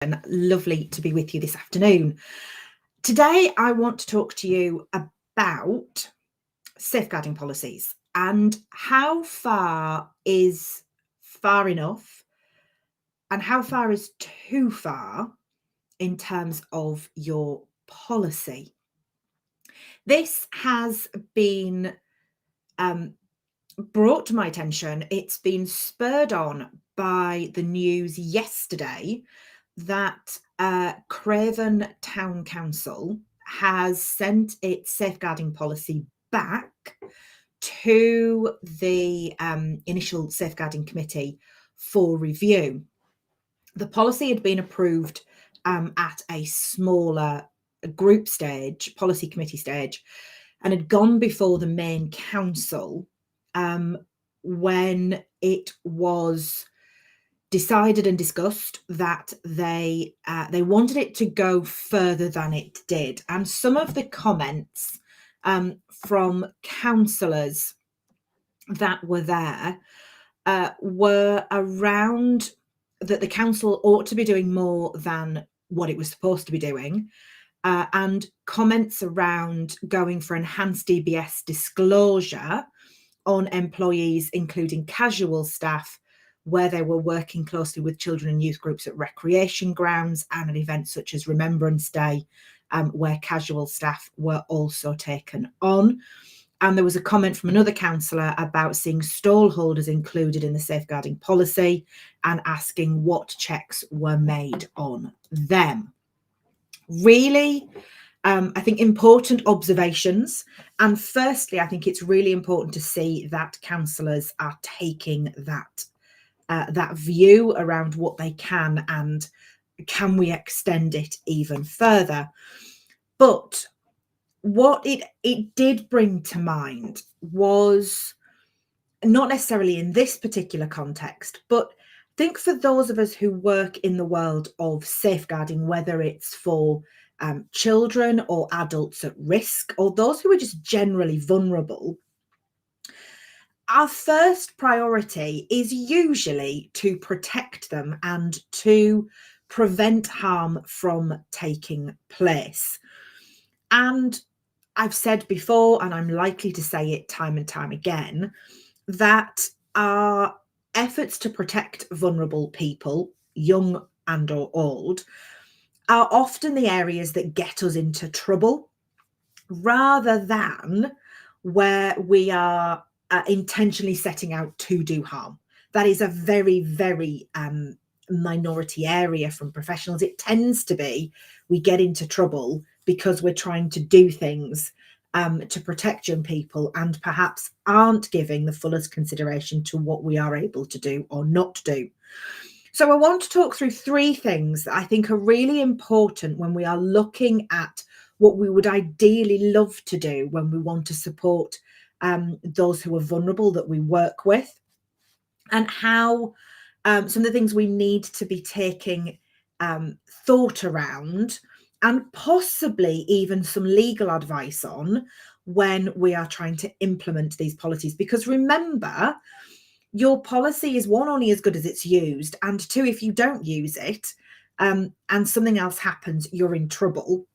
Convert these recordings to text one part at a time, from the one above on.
And lovely to be with you this afternoon. Today, I want to talk to you about safeguarding policies and how far is far enough and how far is too far in terms of your policy. This has been brought to my attention. It's been spurred on by the news yesterday that Craven Town Council has sent its safeguarding policy back to the initial safeguarding committee for review. The policy had been approved at a smaller group stage, policy committee stage, and had gone before the main council when it was decided and discussed that they wanted it to go further than it did. And some of the comments from councillors that were there were around that the council ought to be doing more than what it was supposed to be doing, and comments around going for enhanced DBS disclosure on employees, including casual staff, where they were working closely with children and youth groups at recreation grounds and at events such as Remembrance Day, where casual staff were also taken on. And there was a comment from another councillor about seeing stall holders included in the safeguarding policy and asking what checks were made on them. Really, I think important observations. And firstly, I think it's really important to see that councillors are taking that view around what they can and can we extend it even further. But what it did bring to mind was not necessarily in this particular context, but I think for those of us who work in the world of safeguarding, whether it's for children or adults at risk or those who are just generally vulnerable, our first priority is usually to protect them and to prevent harm from taking place. And I've said before, and I'm likely to say it time and time again, that our efforts to protect vulnerable people, young and or old, are often the areas that get us into trouble rather than where we are intentionally setting out to do harm. That is a very, very minority area from professionals. It tends to be we get into trouble because we're trying to do things to protect young people and perhaps aren't giving the fullest consideration to what we are able to do or not do. So I want to talk through three things that I think are really important when we are looking at what we would ideally love to do when we want to support those who are vulnerable that we work with, and how some of the things we need to be taking thought around, and possibly even some legal advice on when we are trying to implement these policies. Because remember, your policy is, one, only as good as it's used, and two, if you don't use it and something else happens, you're in trouble.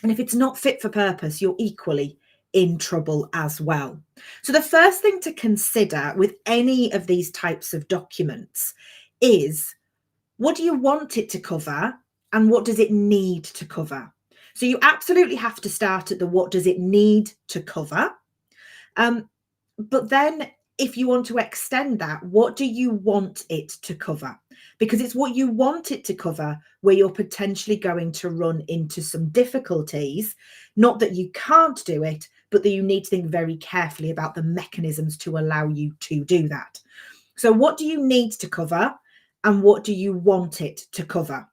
And if it's not fit for purpose, you're equally in trouble as well. So the first thing to consider with any of these types of documents is, what do you want it to cover and what does it need to cover? So you absolutely have to start at the what does it need to cover. But then if you want to extend that, what do you want it to cover? Because it's what you want it to cover where you're potentially going to run into some difficulties. Not that you can't do it, but that you need to think very carefully about the mechanisms to allow you to do that. So what do you need to cover and what do you want it to cover?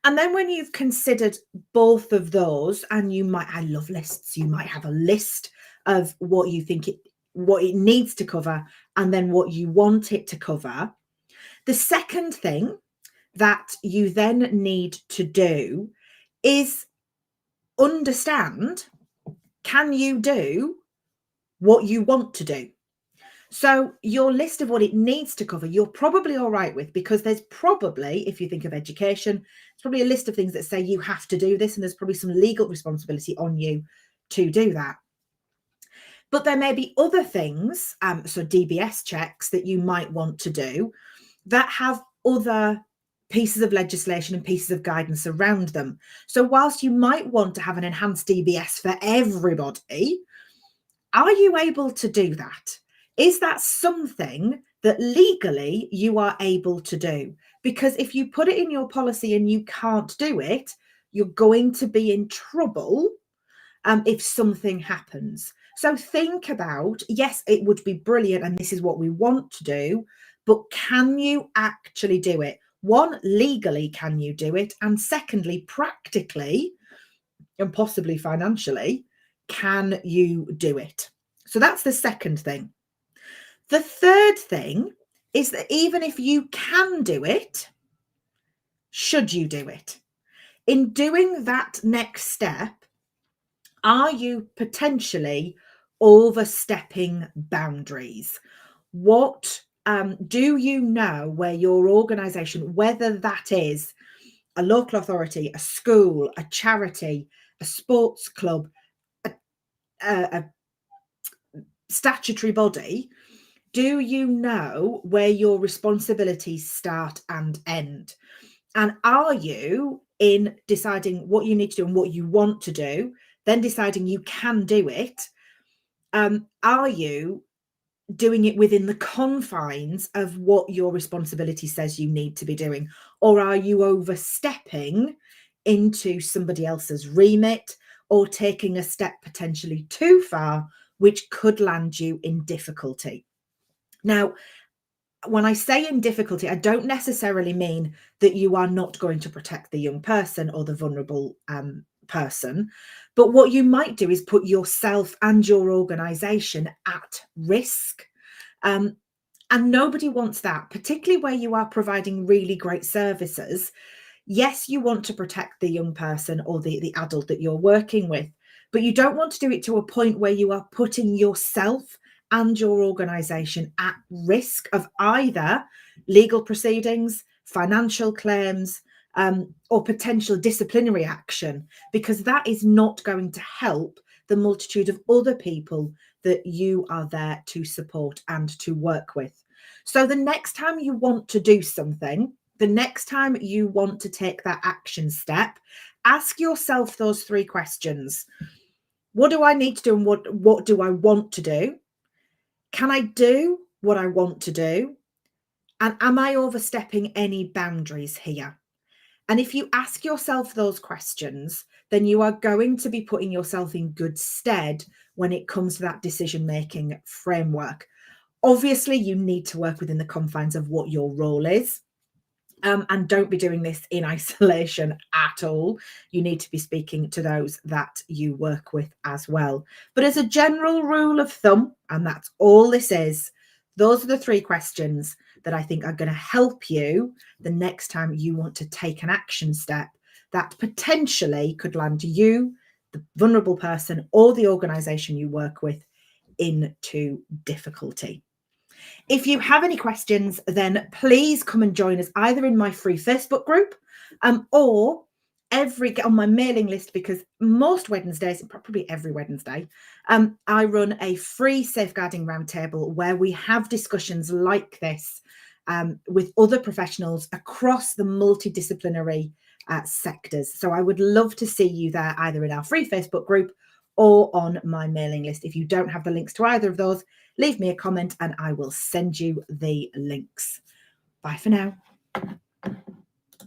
And then when you've considered both of those, and you might, I love lists, you might have a list of what you think what it needs to cover and then what you want it to cover. The second thing that you then need to do is understand, can you do what you want to do? So your list of what it needs to cover, you're probably all right with, because there's probably, if you think of education, it's probably a list of things that say you have to do this, and there's probably some legal responsibility on you to do that. But there may be other things, so DBS checks that you might want to do that have other pieces of legislation and pieces of guidance around them. So whilst you might want to have an enhanced DBS for everybody, are you able to do that? Is that something that legally you are able to do? Because if you put it in your policy and you can't do it, you're going to be in trouble if something happens. So think about, yes, it would be brilliant and this is what we want to do, but can you actually do it? One, legally, can you do it? And secondly, practically and possibly financially, can you do it? So that's the second thing. The third thing is that even if you can do it, should you do it? In doing that next step, are you potentially overstepping boundaries? What do you know where your organisation, whether that is a local authority, a school, a charity, a sports club, a statutory body, do you know where your responsibilities start and end? And are you, in deciding what you need to do and what you want to do, then deciding you can do it, are you doing it within the confines of what your responsibility says you need to be doing? Or are you overstepping into somebody else's remit or taking a step potentially too far, which could land you in difficulty? Now, when I say in difficulty, I don't necessarily mean that you are not going to protect the young person or the vulnerable person. But what you might do is put yourself and your organisation at risk. And nobody wants that, particularly where you are providing really great services. Yes, you want to protect the young person or the adult that you're working with, but you don't want to do it to a point where you are putting yourself and your organisation at risk of either legal proceedings, financial claims, or potential disciplinary action, because that is not going to help the multitude of other people that you are there to support and to work with. So the next time you want to do something, the next time you want to take that action step, ask yourself those three questions. What do I need to do, and what do I want to do? Can I do what I want to do? And am I overstepping any boundaries here? And if you ask yourself those questions, then you are going to be putting yourself in good stead when it comes to that decision-making framework. Obviously, you need to work within the confines of what your role is. And don't be doing this in isolation at all. You need to be speaking to those that you work with as well. But as a general rule of thumb, and that's all this is, those are the three questions that I think are going to help you the next time you want to take an action step that potentially could land you, the vulnerable person, or the organisation you work with into difficulty. If you have any questions, then please come and join us either in my free Facebook group or get on my mailing list, because most Wednesdays, probably every Wednesday, I run a free safeguarding roundtable where we have discussions like this with other professionals across the multidisciplinary sectors. So I would love to see you there, either in our free Facebook group or on my mailing list. If you don't have the links to either of those, leave me a comment and I will send you the links. Bye for now.